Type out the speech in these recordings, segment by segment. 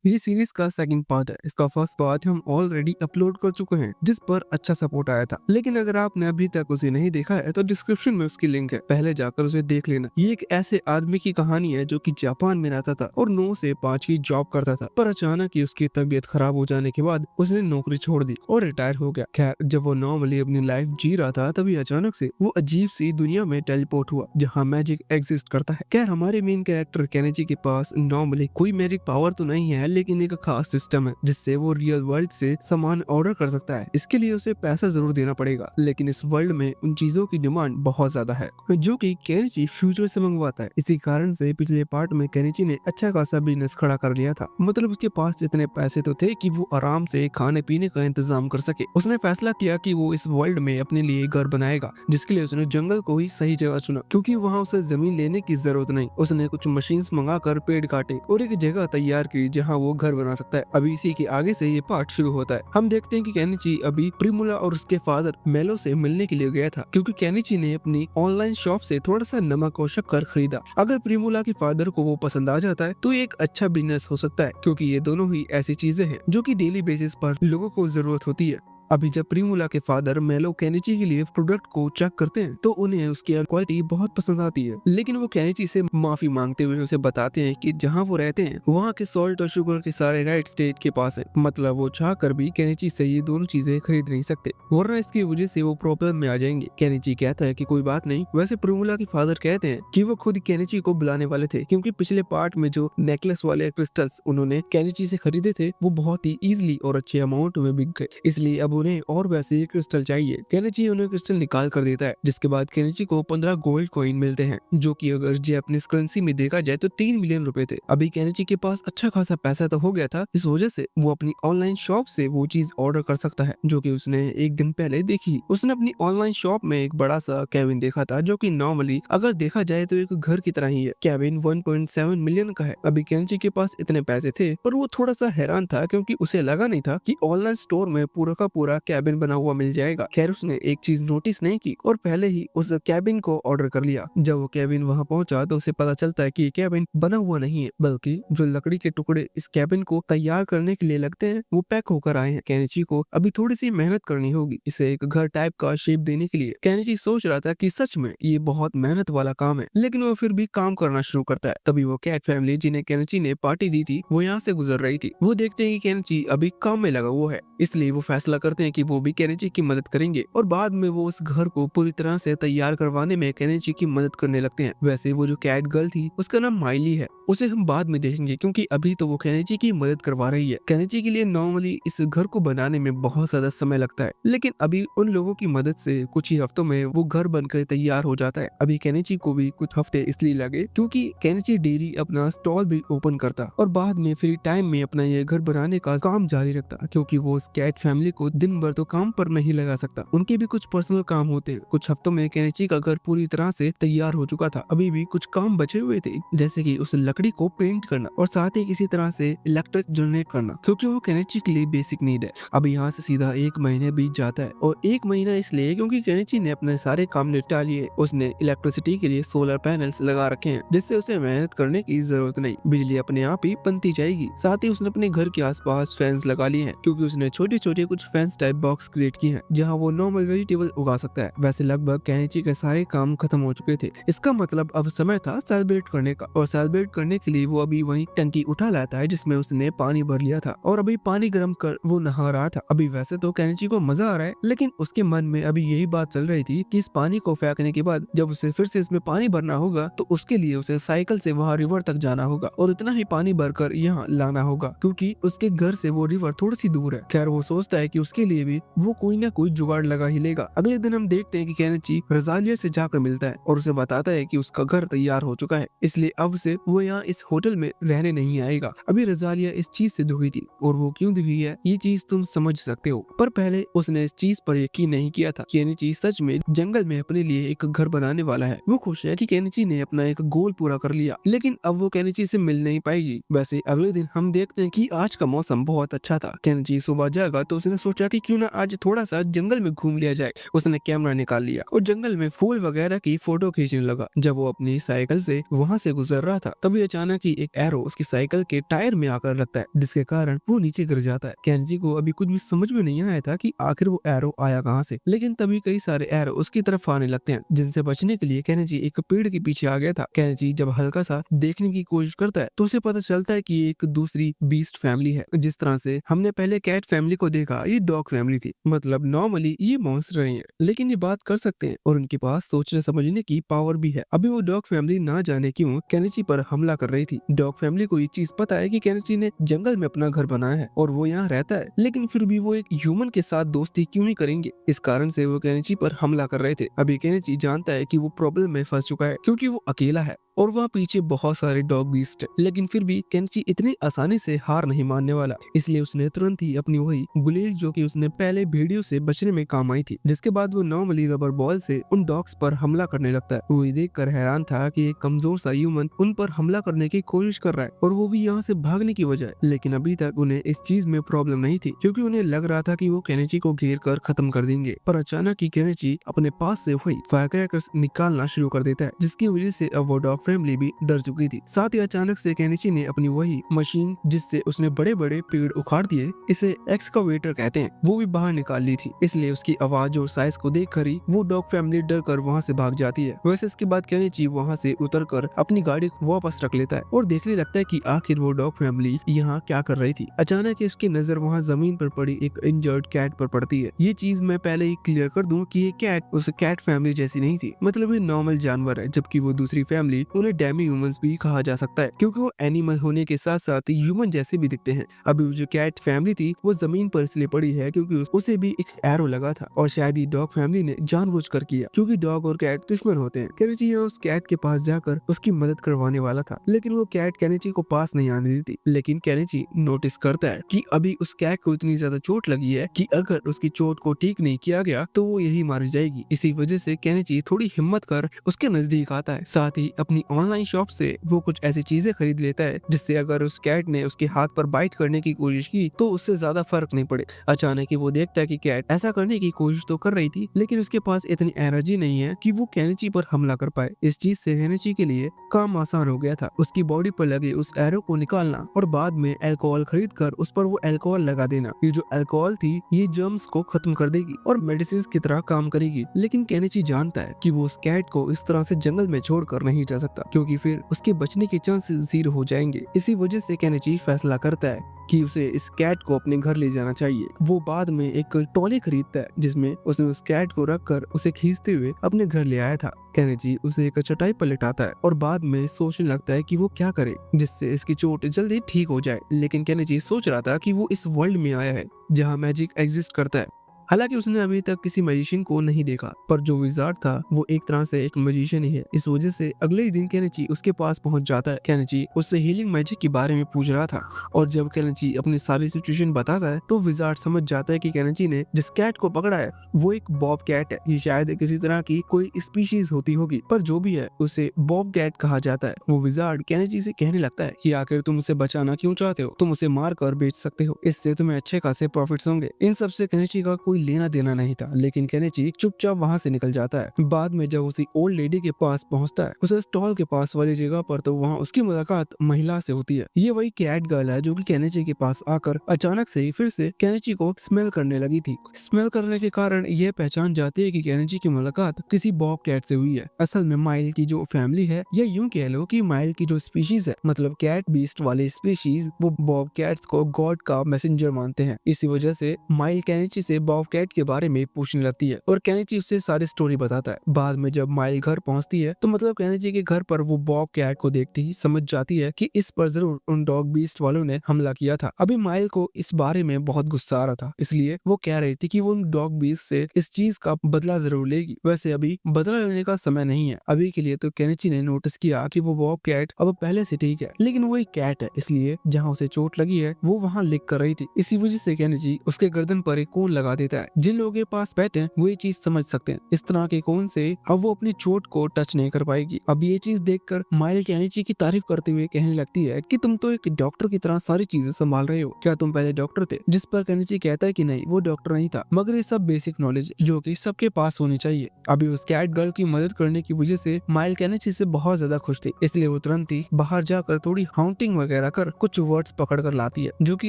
ये सीरीज का second part है। इसका फर्स्ट पार्ट हम ऑलरेडी अपलोड कर चुके हैं, जिस पर अच्छा सपोर्ट आया था। लेकिन अगर आपने अभी तक उसे नहीं देखा है तो डिस्क्रिप्शन में उसकी लिंक है, पहले जाकर उसे देख लेना। ये एक ऐसे आदमी की कहानी है जो कि जापान में रहता था और 9 से 5 की जॉब करता था, पर अचानक ही उसकी तबीयत खराब हो जाने के बाद उसने नौकरी छोड़ दी और रिटायर हो गया। खैर, जब वो नॉर्मली अपनी लाइफ जी रहा था तभी अचानक से वो अजीब सी दुनिया में टेलीपोर्ट हुआ जहाँ मैजिक एग्जिस्ट करता है। खैर, हमारे मेन कैरेक्टर केनेजी के पास नॉर्मली कोई मैजिक पावर तो नहीं है, लेकिन एक खास सिस्टम है जिससे वो रियल वर्ल्ड से सामान ऑर्डर कर सकता है। इसके लिए उसे पैसा जरूर देना पड़ेगा, लेकिन इस वर्ल्ड में उन चीजों की डिमांड बहुत ज्यादा है जो कि केनिची फ्यूचर से मंगवाता है। इसी कारण से पिछले पार्ट में केनिची ने अच्छा खासा बिजनेस खड़ा कर लिया था। मतलब उसके पास इतने पैसे तो थे कि वो आराम से खाने पीने का इंतजाम कर सके। उसने फैसला किया कि वो इस वर्ल्ड में अपने लिए घर बनाएगा, जिसके लिए उसने जंगल को ही सही जगह चुना, क्योंकि वहाँ उसे जमीन लेने की जरूरत नहीं। उसने कुछ मशीन्स मंगाकर पेड़ काटे और एक जगह तैयार की जहाँ वो घर बना सकता है। अभी इसी के आगे से ये पार्ट शुरू होता है। हम देखते हैं कि केनिची अभी प्रिमुला और उसके फादर मेलो से मिलने के लिए गया था, क्योंकि केनिची ने अपनी ऑनलाइन शॉप से थोड़ा सा नमक और शक्कर खरीदा। अगर प्रिमुला के फादर को वो पसंद आ जाता है तो ये एक अच्छा बिजनेस हो सकता है, क्योंकि ये दोनों ही ऐसी चीजें हैं जो कि डेली बेसिस पर लोगों को जरूरत होती है। अभी जब प्रिमुला के फादर मेलो केनिची के लिए प्रोडक्ट को चेक करते हैं तो उन्हें उसकी क्वालिटी बहुत पसंद आती है, लेकिन वो केनिची से माफी मांगते हुए उसे बताते हैं कि जहाँ वो रहते हैं वहाँ के सॉल्ट और शुगर के सारे राइट स्टेट के पास है। मतलब वो चाह कर भी केनिची से ये दोनों चीजें खरीद नहीं सकते, वरना इसकी वजह से वो प्रॉब्लम में आ जाएंगे। केनिची कहता है कि कोई बात नहीं। वैसे प्रिमुला के फादर कहते हैं कि वो खुद केनिची को बुलाने वाले थे, क्योंकि पिछले पार्ट में जो नेकलेस वाले क्रिस्टल्स उन्होंने केनिची से खरीदे थे वो बहुत ही इजिली और अच्छे अमाउंट में बिक गए, इसलिए अब उन्हें और वैसे ही क्रिस्टल चाहिए। केनिची उन्हें क्रिस्टल निकाल कर देता है, जिसके बाद केनिची को 15 गोल्ड कॉइन मिलते हैं, जो कि अगर जापानीज करेंसी में देखा जाए तो 3 मिलियन रुपए थे। अभी केनिची के पास अच्छा खासा पैसा तो हो गया था, इस वजह से वो अपनी ऑनलाइन शॉप से वो चीज ऑर्डर कर सकता है जो कि उसने एक दिन पहले देखी। उसने अपनी ऑनलाइन शॉप में एक बड़ा सा कैबिन देखा था, जो कि नॉर्मली अगर देखा जाए तो एक घर की तरह ही है। कैबिन 1.7 मिलियन का है। अभी केनिची के पास इतने पैसे थे, पर वो थोड़ा सा हैरान था, क्योंकि उसे लगा नहीं था कि ऑनलाइन स्टोर में पूरा का पूरा कैबिन बना हुआ मिल जाएगा। खैर, उसने एक चीज नोटिस नहीं की और पहले ही उस कैबिन को ऑर्डर कर लिया। जब वो कैबिन वहां पहुंचा तो उसे पता चलता है कि ये कैबिन बना हुआ नहीं है, बल्कि जो लकड़ी के टुकड़े इस कैबिन को तैयार करने के लिए लगते हैं वो पैक होकर आए हैं। केनिची को अभी थोड़ी सी मेहनत करनी होगी इसे एक घर टाइप का शेप देने के लिए। केनिची सोच रहा था कि सच में ये बहुत मेहनत वाला काम है, लेकिन वो फिर भी काम करना शुरू करता है। तभी वो कैट फैमिली, जिन्हें केनिची ने पार्टी दी थी, वो यहाँ से गुजर रही थी। वो देखते हैं कि केनिची अभी काम में लगा हुआ है, इसलिए वो फैसला करते हैं कि वो भी केनिची की मदद करेंगे और बाद में वो उस घर को पूरी तरह से तैयार करवाने में केनिची की मदद करने लगते हैं। वैसे वो जो कैट गर्ल थी उसका नाम माइली है, उसे हम बाद में देखेंगे, क्योंकि अभी तो वो केनिची की मदद करवा रही है। केनिची के लिए नॉर्मली इस घर को बनाने में बहुत ज्यादा समय लगता है, लेकिन अभी उन लोगों की मदद से कुछ ही हफ्तों में वो घर बनकर तैयार हो जाता है। अभी केनिची को भी कुछ हफ्ते इसलिए लगे क्योंकि केनिची डेली अपना स्टॉल भी ओपन करता और बाद में फ्री टाइम में अपना ये घर बनाने का काम जारी रखता, क्योंकि वो उस कैट फैमिली को दिन भर तो काम पर नहीं लगा सकता, उनके भी कुछ पर्सनल काम होते हैं। कुछ हफ्तों में केनिची का घर पूरी तरह से तैयार हो चुका था, अभी भी कुछ काम बचे हुए थे, जैसे कि उस लकड़ी को पेंट करना और साथ ही किसी तरह से इलेक्ट्रिक जनरेट करना, क्योंकि वो केनिची के लिए बेसिक नीड है। अब यहाँ से सीधा 1 महीने बीत जाता है, और 1 महीना इसलिए क्योंकि केनिची ने अपने सारे काम निपटा लिए। उसने इलेक्ट्रिसिटी के लिए सोलर पैनल्स लगा रखे हैं, जिससे उसे मेहनत करने की जरूरत नहीं, बिजली अपने आप ही बनती जाएगी। साथ ही उसने अपने घर के आसपास फैंस लगा लिए हैं, क्योंकि उसने छोटे छोटे कुछ फैंस टाइप बॉक्स क्रिएट किए हैं जहाँ वो नॉर्मल वेजिटेबल उगा सकता है। वैसे लगभग केनिची के सारे काम खत्म हो चुके थे। इसका मतलब अब समय था सेलिब्रेट करने का, और सेलिब्रेट करने के लिए वो अभी वही टंकी उठा लाता है जिसमें उसने पानी भर लिया था, और अभी पानी गर्म कर वो नहा रहा था। अभी वैसे तो केनिची को मजा आ रहा है, लेकिन उसके मन में अभी यही बात चल रही थी कि इस पानी को फेंकने के बाद जब उसे फिर से इसमें पानी भरना होगा तो उसके लिए उसे साइकिल से वहाँ रिवर तक जाना होगा और इतना ही पानी भरकर यहाँ लाना होगा, क्योंकि उसके घर से वो रिवर थोड़ी सी दूर है। खैर, वो सोचता है कि उसके लिए भी वो कोई ना कोई जुगाड़ लगा ही लेगा। अगले दिन हम देखते हैं कि केनिची रजालिया से जाकर मिलता है और उसे बताता है कि उसका घर तैयार हो चुका है, इसलिए अब से वो यहाँ इस होटल में रहने नहीं आएगा। अभी रजालिया इस चीज से दुखी थी, और वो क्यों दुखी है ये चीज तुम समझ सकते हो, पर पहले उसने इस चीज पर यकीन नहीं किया था कि केनिची सच में जंगल में अपने लिए एक घर बनाने वाला है। वो खुश है कि केनिची ने अपना एक गोल पूरा कर लिया, लेकिन अब वो केनिची से मिल नहीं पाएगी। वैसे अगले दिन हम देखते हैं कि आज का मौसम बहुत अच्छा था। केनिची सुबह जागा तो उसने सोचा कि क्यों ना आज थोड़ा सा जंगल में घूम लिया जाए। उसने कैमरा निकाल लिया और जंगल में फूल वगैरह की फोटो खींचने लगा। जब वो अपनी साइकिल से वहाँ से गुजर रहा था तभी अचानक ही एक एरो उसकी साइकिल के टायर में आकर लगता है, जिसके कारण वो नीचे गिर जाता है। केनेजी को अभी कुछ भी समझ में नहीं आया था कि आखिर वो एरो आया कहाँ से, लेकिन तभी कई सारे एरो उसकी तरफ आने लगते हैं, जिनसे बचने के लिए केनेजी एक पेड़ के पीछे आ गया था। केनेजी जब हल्का सा देखने की कोशिश करता है तो उसे पता चलता है कि ये एक दूसरी बीस्ट फैमिली है। जिस तरह से हमने पहले कैट फैमिली को देखा, ये डॉग फैमिली थी। मतलब नॉर्मली ये मॉन्स्टर नहीं है, लेकिन ये बात कर सकते हैं और उनके पास सोचने समझने की पावर भी है। अभी वो डॉग फैमिली ना जाने क्यों केनेजी पर हमला कर रही थी। डॉग फैमिली को ये चीज पता है कि केनेजी ने जंगल में अपना घर बनाया है और वो यहाँ रहता है, लेकिन फिर भी वो एक ह्यूमन के साथ दोस्ती क्यों नहीं करेंगे। इस कारण से वो केनेजी पर हमला कर रहे थे। अभी केनेजी जानता है कि वो प्रॉब्लम में फंस चुका है क्योंकि वो अकेला है और वहाँ पीछे बहुत सारे डॉग बीस्ट है। लेकिन फिर भी केनेजी इतनी आसानी से हार नहीं मानने वाला, इसलिए उसने तुरंत ही अपनी वही गुलेल जो कि उसने पहले भेड़ियों से बचने में काम आई थी, जिसके बाद वो नॉर्मली रबर बॉल से उन डॉग्स पर हमला करने लगता है। वो ये देखकर हैरान था कि एक कमजोर सा ह्यूमन उन पर हमला करने की कोशिश कर रहा है और वो भी यहाँ से भागने की बजाय। लेकिन अभी तक उन्हें इस चीज में प्रॉब्लम नहीं थी क्योंकि उन्हें लग रहा था कि वो केनेजी को घेर कर खत्म कर देंगे। पर अचानक ही केनेजी अपने पास से वही फायरक्रैकर्स निकालना शुरू कर देता है, जिसकी वजह से अब वो डॉग फैमिली भी डर चुकी थी। साथ ही अचानक से केनेजी ने अपनी वही मशीन जिससे उसने बड़े बड़े पेड़ उखाड़ दिए, इसे एक्सकावेटर कहते हैं, वो भी बाहर निकाल ली थी। इसलिए उसकी आवाज और साइज को देखकर ही वो डॉग फैमिली डर कर वहाँ से भाग जाती है। वैसे इसके बाद केनेजी वहाँ से उतर कर अपनी गाड़ी को वापस रख लेता है और देखने लगता है कि आखिर वो डॉग फैमिली यहाँ क्या कर रही थी। अचानक इसकी नजर वहाँ जमीन पर पड़ी एक इंजर्ड कैट पर पड़ती है। ये चीज मैं पहले ही क्लियर कर दूं कि ये कैट उस कैट फैमिली जैसी नहीं थी, मतलब ये नॉर्मल जानवर है, जबकि वो दूसरी फैमिली उन्हें डेमी ह्यूमंस भी कहा जा सकता है क्योंकि वो एनिमल होने के साथ साथ ह्यूमन जैसे भी दिखते हैं। अभी जो कैट फैमिली थी वो जमीन पर इसलिए पड़ी है क्योंकि उसे भी एक एरो लगा था और शायद ये डॉग फैमिली ने जानबूझकर किया क्योंकि डॉग और कैट दुश्मन होते हैं। केनेजी यहाँ उस कैट के पास जाकर उसकी मदद करवाने वाला था, लेकिन वो कैट केनेजी को पास नहीं आने देती। लेकिन केनेजी नोटिस करता है कि अभी उस कैट को इतनी ज्यादा चोट लगी है कि अगर उसकी चोट को ठीक नहीं किया गया तो वो यही मार जाएगी। इसी वजह से केनेजी थोड़ी हिम्मत कर उसके नजदीक आता है। साथ ही अपनी ऑनलाइन शॉप से वो कुछ ऐसी चीजें खरीद लेता है जिससे अगर उस कैट ने उसके हाथ पर बाइट करने की कोशिश की तो उससे ज्यादा फर्क नहीं पड़े। अचानक ही वो देखता है कि कैट ऐसा करने की कोशिश तो कर रही थी, लेकिन उसके पास इतनी एनर्जी नहीं है कि वो केनेजी पर हमला कर पाए। इस चीज से केनेजी के लिए काम आसान हो गया था, उसकी बॉडी पर लगे उस एरो को निकालना और बाद में अल्कोहल खरीद कर उस पर वो अल्कोहल लगा देना। ये जो अल्कोहल थी ये जर्म्स को खत्म कर देगी और मेडिसिन की तरह काम करेगी। लेकिन केनेजी जानता है कि वो उस कैट को इस तरह से जंगल में छोड़कर नहीं जा सकता क्योंकि फिर उसके बचने के चांसेस जीरो हो जाएंगे। इसी वजह से केनेजी फैसला करता है कि उसे इस कैट को अपने घर ले जाना चाहिए। वो बाद में एक ट्रॉली खरीदता है जिसमें उसने उस कैट को रखकर उसे खींचते हुए अपने घर ले आया था। केनेजी उसे एक चटाई पर लिटाता है और बाद में सोचने लगता है कि वो क्या करे जिससे इसकी चोट जल्दी ठीक हो जाए। लेकिन केनेजी सोच रहा था कि वो इस वर्ल्ड में आया है जहाँ मैजिक एग्जिस्ट करता है। हालांकि उसने अभी तक किसी मैजिशियन को नहीं देखा, पर जो विजार्ड था वो एक तरह से एक मैजिशियन ही है। इस वजह से अगले ही दिन केनेजी उसके पास पहुंच जाता है। केनेजी उससे हीलिंग मैजिक के बारे में पूछ रहा था और जब केनेजी अपनी सारी सिचुएशन बताता है तो विजार्ड समझ जाता है कि केनेजी ने जिस कैट को पकड़ा है वो एक बॉब कैट है। ये शायद किसी तरह की कोई स्पीशीज होती होगी, पर जो भी है उसे बॉब कैट कहा जाता है। वो विजार्ड केनेजी से कहने लगता है कि आखिर तुम उसे बचाना क्यों चाहते हो, तुम उसे मार कर बेच सकते हो, इससे तुम्हें अच्छे खासे प्रॉफिट्स होंगे। इन सबसे केनेजी का कोई लेना देना नहीं था, लेकिन केनेजी चुपचाप वहाँ से निकल जाता है। बाद में जब उसी ओल्ड लेडी के पास पहुँचता है उस स्टॉल के पास वाली जगह पर, तो वहाँ उसकी मुलाकात महिला से होती है। ये वही कैट गर्ल है जो कि केनेजी के पास आकर अचानक से ही फिर से केनेजी को स्मेल करने लगी थी। स्मेल करने के कारण यह पहचान जाती है कि केनेजी की मुलाकात किसी बॉब कैट से हुई है। असल में माइल की जो फैमिली है या यूं कह लो कि माइल की जो स्पीशीज है, मतलब कैट बीस्ट वाले स्पीशीज, वो बॉब कैट्स को गॉड का मैसेंजर मानते हैं। इसी वजह से माइल केनेजी से बॉब कैट के बारे में पूछने लगती है और केनेजी उससे सारी स्टोरी बताता है। बाद में जब माइल घर पहुंचती है तो मतलब केनेजी के घर पर वो बॉब कैट को देखती ही समझ जाती है कि इस पर जरूर उन डॉग बीस्ट वालों ने हमला किया था। अभी माइल को इस बारे में बहुत गुस्सा आ रहा था, इसलिए वो कह रही थी कि वो उन डॉग बीस्ट से इस चीज का बदला जरूर लेगी। वैसे अभी बदला लेने का समय नहीं है अभी के लिए। तो केनेजी ने नोटिस किया कि वो बॉब कैट अब पहले से ठीक है, लेकिन वो एक कैट है, इसलिए जहाँ उसे चोट लगी है वो वहाँ लिख कर रही थी। इसी वजह से केनेजी उसके गर्दन पर एक कोन लगा देता देता है। जिन लोगों के पास पेट है वो ये चीज समझ सकते हैं। इस तरह के कौन से अब वो अपनी चोट को टच नहीं कर पाएगी। अब ये चीज देखकर माइल केनिची की तारीफ करते हुए कहने लगती है कि तुम तो एक डॉक्टर की तरह सारी चीजें संभाल रहे हो, क्या तुम पहले डॉक्टर थे? जिस पर केनिची कहता है कि नहीं, वो डॉक्टर नहीं था, मगर ये सब बेसिक नॉलेज जो कि सबके पास होनी चाहिए। अभी उस कैट गर्ल की मदद करने की वजह से माइल केनिची से बहुत ज्यादा खुश थी, इसलिए वो तुरंत ही बाहर जाकर थोड़ी हाउंटिंग वगैरह कर कुछ वर्ड्स पकड़ कर लाती है जो कि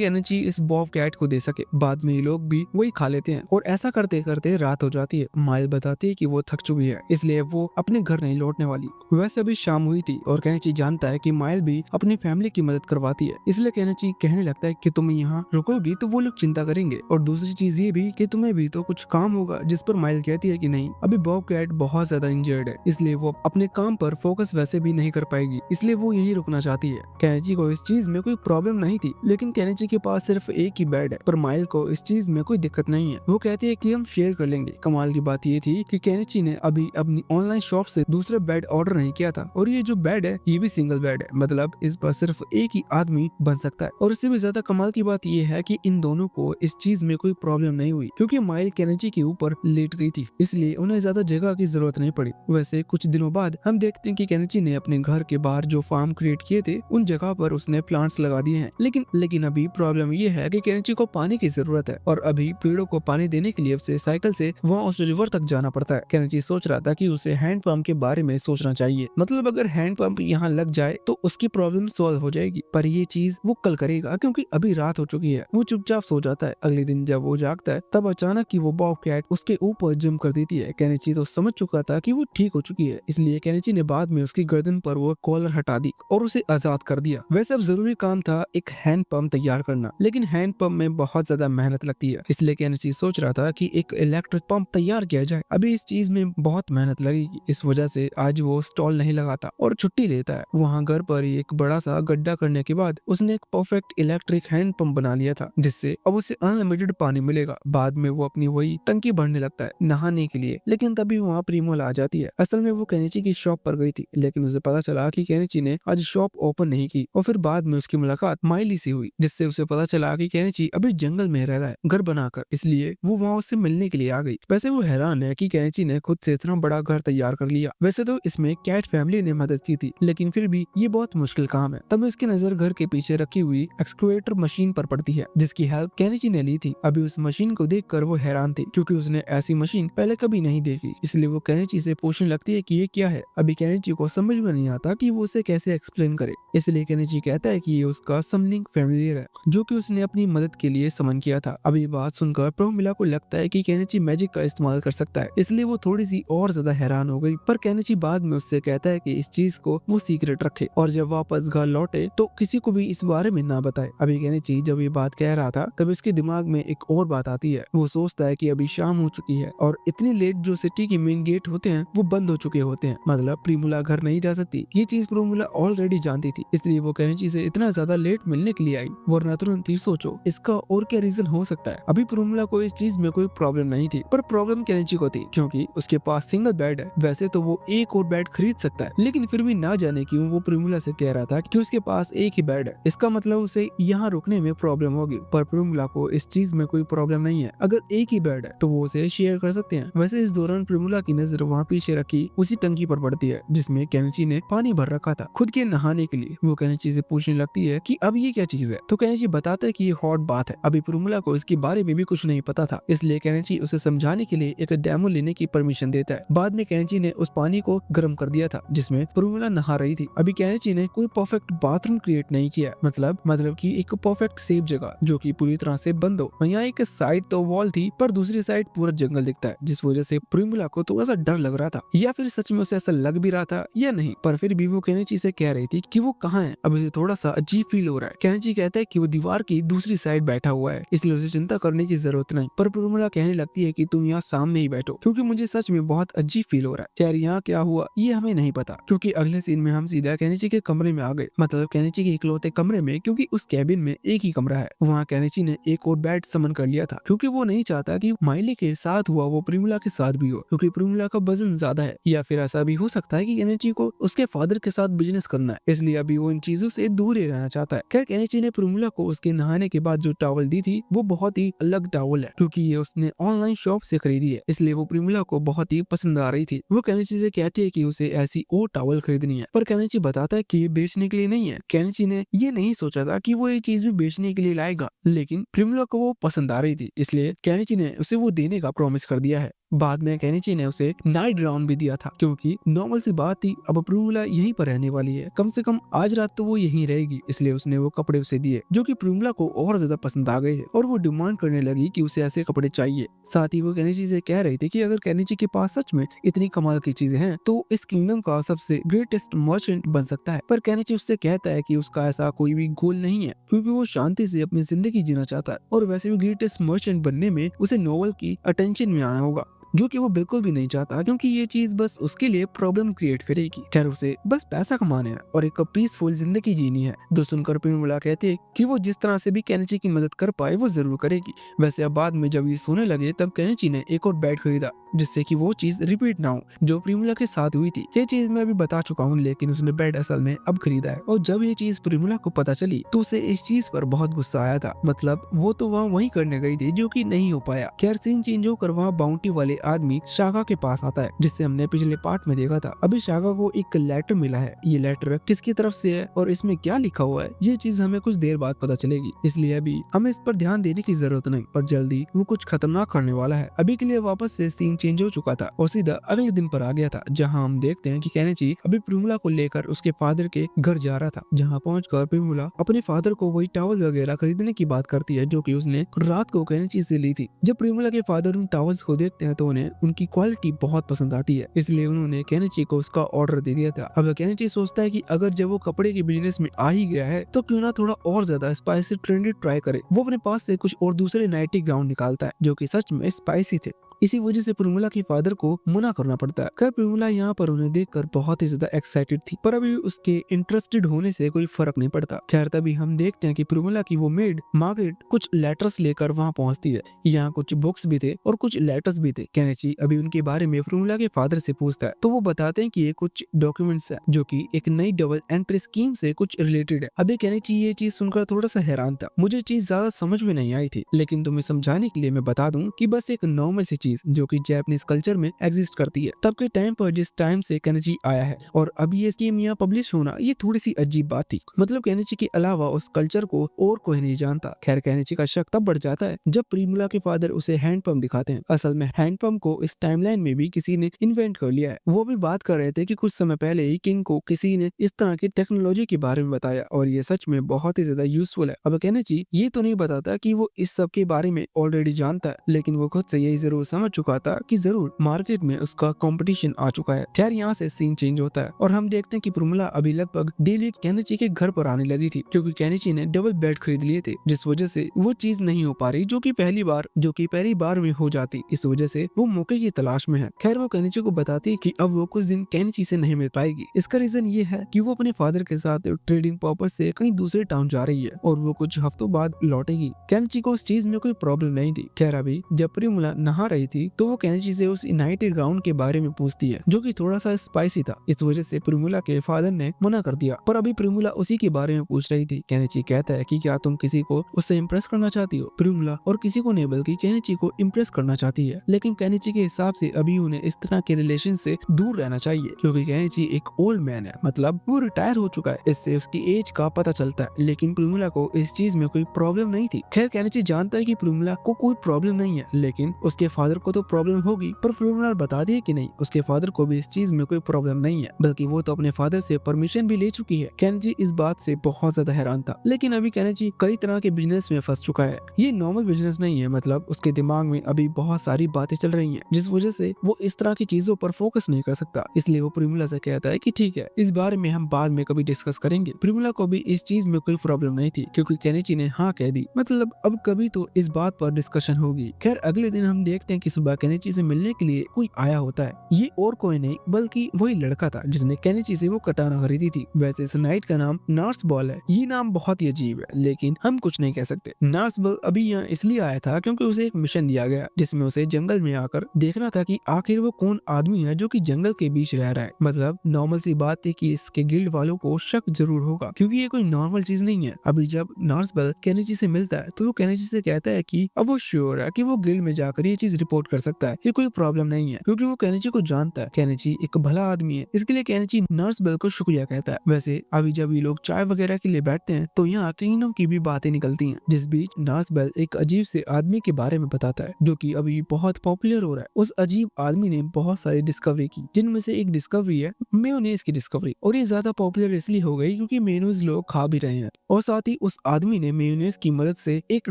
केनिची इस बॉब कैट को दे सके। बाद में ये लोग भी वही खा लेते हैं और ऐसा करते करते रात हो जाती है। माइल बताती है कि वो थक चुकी है, इसलिए वो अपने घर नहीं लौटने वाली। वैसे अभी शाम हुई थी और केनिची जानता है कि माइल भी अपनी फैमिली की मदद करवाती है, इसलिए केनिची कहने लगता है कि तुम यहाँ रुकोगी तो वो लोग चिंता करेंगे, और दूसरी चीज ये भी कि तुम्हें भी तो कुछ काम होगा। जिस पर माइल कहती है कि नहीं, अभी बॉब कैट बहुत ज्यादा इंजर्ड है, इसलिए वो अपने काम पर फोकस वैसे भी नहीं कर पाएगी, इसलिए वो यही रुकना चाहती है। केनिची को इस चीज में कोई प्रॉब्लम नहीं थी, लेकिन केनिची के पास सिर्फ एक ही बेड है, पर माइल को इस चीज में कोई दिक्कत नहीं है। वो कहती है कि हम शेयर कर लेंगे। कमाल की बात ये थी कि केनिची ने अभी अपनी ऑनलाइन शॉप से दूसरा बेड ऑर्डर नहीं किया था, और ये जो बेड है ये भी सिंगल बेड है, मतलब इस पर सिर्फ एक ही आदमी बन सकता है। और इससे भी ज्यादा कमाल की बात ये है कि इन दोनों को इस चीज में कोई प्रॉब्लम नहीं हुई, क्योंकि माइल केनिची के ऊपर लेट गई थी, इसलिए उन्हें ज्यादा जगह की जरूरत नहीं पड़ी। वैसे कुछ दिनों बाद हम देखते हैं कि केनिची ने अपने घर के बाहर जो फार्म क्रिएट किए थे उन जगह पर उसने प्लांट्स लगा दिए हैं, लेकिन अभी प्रॉब्लम ये है कि केनिची को पानी की जरूरत है, और अभी पेड़ों को पानी देने के लिए उसे साइकिल से वहाँ उस रिवर तक जाना पड़ता है। केनिची सोच रहा था कि उसे हैंड पंप के बारे में सोचना चाहिए, मतलब अगर हैंड पंप यहाँ लग जाए तो उसकी प्रॉब्लम सॉल्व हो जाएगी, पर ये चीज वो कल करेगा क्योंकि अभी रात हो चुकी है। वो चुपचाप सो जाता है। अगले दिन जब वो जागता है तब अचानक ही वो बॉब कैट उसके ऊपर जंप कर देती है। केनिची तो समझ चुका था कि वो ठीक हो चुकी है, इसलिए केनिची ने बाद में उसकी गर्दन पर वो कॉलर हटा दी और उसे आजाद कर दिया। वैसे अब जरूरी काम था एक हैंड पंप तैयार करना, लेकिन हैंड पंप में बहुत ज्यादा मेहनत लगती है, इसलिए केनिची सोच रहा था कि एक इलेक्ट्रिक पंप तैयार किया जाए। अभी इस चीज में बहुत मेहनत लगेगी, इस वजह से आज वो स्टॉल नहीं लगाता और छुट्टी लेता है। वहाँ घर पर ही एक बड़ा सा गड्ढा करने के बाद उसने एक परफेक्ट इलेक्ट्रिक हैंड पंप बना लिया था, जिससे अब उसे अनलिमिटेड पानी मिलेगा। बाद में वो अपनी वही टंकी भरने लगता है नहाने के लिए, लेकिन तभी वहाँ प्रीमोल आ जाती है। असल में वो केनिची की शॉप पर गई थी, लेकिन उसे पता चला कि केनिची ने आज शॉप ओपन नहीं की, और फिर बाद में उसकी मुलाकात माइली से हुई, जिससे उसे पता चला कि केनिची अभी जंगल में रह रहा है घर बनाकर, इसलिए वो वहाँ उससे मिलने के लिए आ गई। वैसे वो हैरान है कि केनिची ने खुद से इतना बड़ा घर तैयार कर लिया। वैसे तो इसमें कैट फैमिली ने मदद की थी, लेकिन फिर भी ये बहुत मुश्किल काम है। तब उसकी नजर घर के पीछे रखी हुई एक्सकवेटर मशीन पर पड़ती है, जिसकी हेल्प केनिची ने ली थी। अभी उस मशीन को देखकर वो हैरान थी, क्योंकि उसने ऐसी मशीन पहले कभी नहीं देखी, इसलिए वो केनिची से पूछने लगती है कि ये क्या है। अभी केनिची को समझ में नहीं आता कि वो उसे कैसे एक्सप्लेन करे, इसलिए केनिची कहता है कि ये उसका समलिंग फैमिलियर है, जो कि उसने अपनी मदद के लिए समन किया था। अभी ये बात सुनकर प्रोमिला को लगता है कि केनिची मैजिक का इस्तेमाल कर सकता है, इसलिए वो थोड़ी सी और ज्यादा हैरान हो गई। पर केनिची बाद में उससे कहता है कि इस चीज को वो सीक्रेट रखे, और जब वापस घर लौटे तो किसी को भी इस बारे में ना बताए। अभी केनिची जब ये बात कह रहा था तब उसके दिमाग में एक और बात आती है। वो सोचता है कि अभी शाम हो चुकी है और इतनी लेट जो सिटी के मेन गेट होते हैं वो बंद हो चुके होते हैं, मतलब प्रीमुला घर नहीं जा सकती। ये चीज प्रीमुला ऑलरेडी जानती थी, इसलिए वो केनिची से इतना ज्यादा लेट मिलने के लिए आई। वरना तुरंत ही सोचो इसका और क्या रीजन हो सकता है। अभी प्रीमुला को इस चीज में कोई प्रॉब्लम नहीं थी, पर प्रॉब्लम केनिची को थी, क्योंकि उसके पास सिंगल बेड है। वैसे तो वो एक और बेड खरीद सकता है, लेकिन फिर भी ना जाने क्यों वो प्रीमुला से कह रहा था कि उसके पास एक ही बेड है, इसका मतलब उसे यहाँ रुकने में प्रॉब्लम होगी। पर प्रीमुला को इस चीज में कोई प्रॉब्लम नहीं है, अगर एक ही बेड है तो वो उसे शेयर कर सकते हैं। वैसे इस दौरान प्रीमुला की नजर वहाँ पीछे रखी उसी टंकी पर पड़ती है जिसमें केनिची ने पानी भर रखा था खुद के नहाने के लिए। वो केनिची से पूछने लगती है कि अब ये क्या चीज है, तो केनिची बताता है कि ये हॉट बाथ है। अभी प्रीमुला को इसके बारे में भी कुछ नहीं पता था, इसलिए केनिची उसे समझाने के लिए एक डेमो लेने की परमिशन देता है। बाद में केनिची ने उस पानी को गर्म कर दिया था जिसमें प्रीमुला नहा रही थी। अभी केनिची ने कोई परफेक्ट बाथरूम क्रिएट नहीं किया, मतलब कि एक परफेक्ट सेफ जगह जो कि पूरी तरह से बंद हो। यहाँ एक साइड तो वॉल थी, पर दूसरी साइड पूरा जंगल दिखता है, जिस वजह से प्रीमुला को थोड़ा सा डर लग रहा था, या फिर सच में उसे ऐसा लग भी रहा था या नहीं। पर फिर भी वो केनिची से कह रही थी कि वो कहाँ है। अब उसे थोड़ा सा अजीब फील हो रहा है। केनिची कहता है कि वो दीवार की दूसरी साइड बैठा हुआ है, इसलिए उसे चिंता करने की जरूरत नहीं। पर प्रीमुला कहने लगती है कि तुम यहाँ सामने ही बैठो, क्योंकि मुझे सच में बहुत अजीब फील हो रहा है। यार यहाँ क्या हुआ ये हमें नहीं पता, क्योंकि अगले सीन में हम सीधा केनिची के कमरे में आ गए, मतलब केनिची के इकलौते कमरे में, क्योंकि उस कैबिन में एक ही कमरा है। वहाँ केनिची ने एक और बेड समन कर लिया था, क्योंकि वो नहीं चाहता कि माइली के साथ हुआ वो प्रीमुला के साथ भी हो, क्योंकि प्रीमुला का वजन ज्यादा है, या फिर ऐसा भी हो सकता है कि केनिची को उसके फादर के साथ बिजनेस करना है, इसलिए अभी वो इन चीजों से दूर ही रहना चाहता है। क्या केनिची ने प्रीमुला को उसके नहाने के बाद जो टॉवल दी थी वो बहुत ही अलग टॉवल है, क्योंकि ये उसने ऑनलाइन शॉप से खरीदी है, इसलिए वो प्रिमिला को बहुत ही पसंद आ रही थी। वो केनिची से कहती है कि उसे ऐसी और टॉवल खरीदनी है, पर केनिची बताता है कि ये बेचने के लिए नहीं है। केनिची ने ये नहीं सोचा था कि वो ये चीज भी बेचने के लिए लाएगा, लेकिन प्रिमिला को वो पसंद आ रही थी, इसलिए केनिची ने उसे वो देने का प्रॉमिस कर दिया है। बाद में केनिची ने उसे नाइट गाउन भी दिया था, क्योंकि नॉर्मल सी बात थी, अब प्रिमिला यहीं पर रहने वाली है, कम से कम आज रात तो वो यहीं रहेगी, इसलिए उसने वो कपड़े उसे दिए, जो कि प्रिमिला को और ज्यादा पसंद आ गए हैं और वो डिमांड करने लगी कि उसे ऐसे कपड़े चाहिए। साथ ही वो केनिची से कह रही थी कि अगर केनिची के पास सच में इतनी कमाल की चीजें हैं तो इस किंगडम का सबसे ग्रेटेस्ट मर्चेंट बन सकता है। पर केनिची उससे कहता है कि उसका ऐसा कोई भी गोल नहीं है, क्योंकि वो शांति से अपनी जिंदगी जीना चाहता है, और वैसे भी ग्रेटेस्ट मर्चेंट बनने में उसे नोवेल की अटेंशन में आना होगा, जो कि वो बिल्कुल भी नहीं चाहता, क्योंकि ये चीज बस उसके लिए प्रॉब्लम क्रिएट करेगी। खैर उसे बस पैसा कमाना है और एक पीसफुल जिंदगी जीनी है। जो सुनकर प्रिमिला कहती है कि वो जिस तरह से भी केनिची की मदद कर पाए वो जरूर करेगी। वैसे अब बाद में जब ये सोने लगे तब केनिची ने एक और बेड खरीदा, जिससे कि वो चीज रिपीट ना हो जो प्रिमिला के साथ हुई थी। ये चीज मैं अभी बता चुका हूँ, लेकिन उसने बेड असल में अब खरीदा है, और जब ये चीज प्रिमिला को पता चली तो उसे इस चीज पर बहुत गुस्सा आया था। मतलब वो तो वहाँ वही करने गई थी जो कि नहीं हो पाया। खैर सीन चेंज होकर वहाँ बाउंटी वाले आदमी शागा के पास आता है, जिससे हमने पिछले पार्ट में देखा था। अभी शागा को एक लेटर मिला है। ये लेटर किसकी तरफ से है और इसमें क्या लिखा हुआ है, ये चीज हमें कुछ देर बाद पता चलेगी, इसलिए अभी हमें इस पर ध्यान देने की जरूरत नहीं, पर जल्दी वो कुछ खतरनाक करने वाला है। अभी के लिए वापस से सीन चेंज हो चुका था और सीधा अगले दिन पर आ गया था, जहाँ हम देखते हैं कि केनिची अभी प्रिमिला को लेकर उसके फादर के घर जा रहा था, जहाँ पहुंचकर प्रिमिला अपने फादर को वही टॉवल वगैरह खरीदने की बात करती है जो कि उसने रात को केनिची से ली थी। जब प्रिमिला के फादर उन टॉवल्स को देखते हैं तो उन्हें उनकी क्वालिटी बहुत पसंद आती है, इसलिए उन्होंने केनिची को उसका ऑर्डर दे दिया था। अब केनिची सोचता है कि अगर जब वो कपड़े के बिजनेस में आ ही गया है तो क्यों ना थोड़ा और ज्यादा स्पाइसी ट्रेंडी ट्राई करे। वो अपने पास से कुछ और दूसरे नाइटी गाउन निकालता है जो कि सच में स्पाइसी थे। इसी वजह से प्रिमिला के फादर को मना करना पड़ता है। खैर प्रिमिला यहाँ पर उन्हें देखकर बहुत ही ज्यादा एक्साइटेड थी, पर अभी उसके इंटरेस्टेड होने से कोई फर्क नहीं पड़ता। खैर तभी हम देखते हैं कि प्रिमिला की वो मेड मार्गरेट कुछ लेटर्स लेकर वहाँ पहुँचती है। यहाँ कुछ बुक्स भी थे और कुछ लेटर्स भी थे। केनिची अभी उनके बारे में प्रिमिला के फादर से पूछता है, तो वो बताते हैं कि ये कुछ डॉक्यूमेंट्स है जो कि एक नई डबल एंट्री स्कीम से कुछ रिलेटेड है। अभी केनिची ये चीज सुनकर थोड़ा सा हैरान था। मुझे चीज ज्यादा समझ में नहीं आई थी, लेकिन तुम्हें समझाने के लिए मैं बता दूं कि बस एक नॉर्मल सी चीज जो कि जापानीज कल्चर में एग्जिस्ट करती है तब के टाइम पर, जिस टाइम से केनिची आया है, और अभी ये स्कीम यहाँ पब्लिश होना ये थोड़ी सी अजीब बात थी। मतलब केनिची के अलावा उस कल्चर को और कोई नहीं जानता। खैर केनिची का शक तब बढ़ जाता है जब प्रिमिला के फादर उसे हैंडपंप दिखाते हैं। असल में हैंडपंप को इस टाइमलाइन में भी किसी ने इन्वेंट कर लिया है। वो भी बात कर रहे थे कि कुछ समय पहले ही किंग को किसी ने इस तरह की टेक्नोलॉजी के बारे में बताया और ये सच में बहुत ही ज्यादा यूजफुल है। अब केनिची ये तो नहीं बताता कि वो इस सब के बारे में ऑलरेडी जानता है, लेकिन वो खुद से यही जरूर समझ चुका था कि जरूर मार्केट में उसका कंपटीशन आ चुका है। खैर यहाँ से सीन चेंज होता है और हम देखते हैं कि प्रिमिला अभी लगभग डेली केनिची के घर पर आने लगी थी, क्योंकि केनिची ने डबल बेड खरीद लिए थे, जिस वजह से वो चीज नहीं हो पा रही जो कि पहली बार में हो जाती। इस वजह से वो मौके की तलाश में है। खैर वो केनिची को बताती है कि अब वो कुछ दिन केनिची से नहीं मिल पाएगी। इसका रीजन ये है कि वो अपने फादर के साथ ट्रेडिंग पर्पस से कहीं दूसरे टाउन जा रही है और वो कुछ हफ्तों बाद लौटेगी। केनिची को उस चीज में कोई प्रॉब्लम नहीं थी। खैर अभी जब प्रिमिला नहा रही थी तो वो केनिची से उस नाइटी गाउन के बारे में पूछती है जो कि थोड़ा सा स्पाइसी था। इस वजह से प्रिमिला के फादर ने मना कर दिया, पर अभी प्रिमिला उसी के बारे में पूछ रही थी। केनिची कहता है कि क्या तुम किसी को उससे इम्प्रेस करना चाहती हो? प्रिमिला और किसी को नहीं बल्कि केनिची को इम्प्रेस करना चाहती है, लेकिन केनिची के हिसाब से अभी उन्हें इस तरह के रिलेशन से दूर रहना चाहिए, क्योंकि केनिची एक ओल्ड मैन है, मतलब वो रिटायर हो चुका है। इससे उसकी एज का पता चलता है, लेकिन प्रिमिला को इस चीज में कोई प्रॉब्लम नहीं थी। खैर केनिची जानता है कि प्रिमिला को कोई प्रॉब्लम नहीं है, लेकिन उसके फादर को तो प्रॉब्लम होगी। पर प्रिमिला बता दी कि नहीं, उसके फादर को भी इस चीज में कोई प्रॉब्लम नहीं है, बल्कि वो तो अपने फादर से परमिशन भी ले चुकी है। केनिची इस बात से बहुत ज्यादा हैरान था, लेकिन अभी केनिची कई तरह के बिजनेस में फंस चुका है। ये नॉर्मल बिजनेस नहीं है, मतलब उसके दिमाग में अभी बहुत सारी बातें चल रही हैं, जिस वजह से वो इस तरह की चीजों पर फोकस नहीं कर सकता। इसलिए वो प्रिमिला से कहता है कि ठीक है, इस बारे में हम बाद में कभी डिस्कस करेंगे। प्रिमिला को भी इस चीज में कोई प्रॉब्लम नहीं थी, क्योंकि केनिची ने हाँ कह दी, मतलब अब कभी तो इस बात पर डिस्कशन होगी। खैर अगले दिन हम देखते हैं कि सुबह केनिची से मिलने के लिए कोई आया होता है। ये और कोई नहीं बल्कि वही लड़का था जिसने केनिची से वो कटाना खरीदी थी। वैसे इस नाइट का नाम नर्स बॉल है। ये नाम बहुत ही अजीब है लेकिन हम कुछ नहीं कह सकते। नर्स बॉल अभी यहाँ इसलिए आया था क्योंकि उसे एक मिशन दिया गया जिसमें उसे जंगल में आकर देखना था कि आखिर वो कौन आदमी है जो कि जंगल के बीच रह रहा है। मतलब नॉर्मल सी बात थी कि इसके गिल्ड वालों को शक जरूर होगा क्योंकि ये कोई नॉर्मल चीज नहीं है। अभी जब नर्स बॉल केनिची से मिलता है तो वो केनिची से कहता है कि अब वो श्योर है कि वो गिल्ड में जाकर ये चीज रिपोर्ट कर सकता है, ये कोई प्रॉब्लम नहीं है क्योंकि वो केनिची को जानता है। केनिची एक भला आदमी है, इसके लिए केनिची नर्स बॉल को शुक्रिया कहता है। वैसे अभी जब ये लोग चाय वगैरह के लिए बैठते हैं तो यहाँ किंगडम की भी बातें निकलती हैं, जिस बीच नर्स बॉल एक अजीब से आदमी के बारे में बताता है जो कि अभी बहुत पॉपुलर हो रहा है। उस अजीब आदमी ने बहुत सारी डिस्कवरी की जिनमें से एक डिस्कवरी है मेयोनेज की डिस्कवरी, और ये ज्यादा पॉपुलर इसलिए हो गई क्योंकि मेयोनेज लोग खा भी रहे हैं। और साथ ही उस आदमी ने मेयोनेज की मदद से एक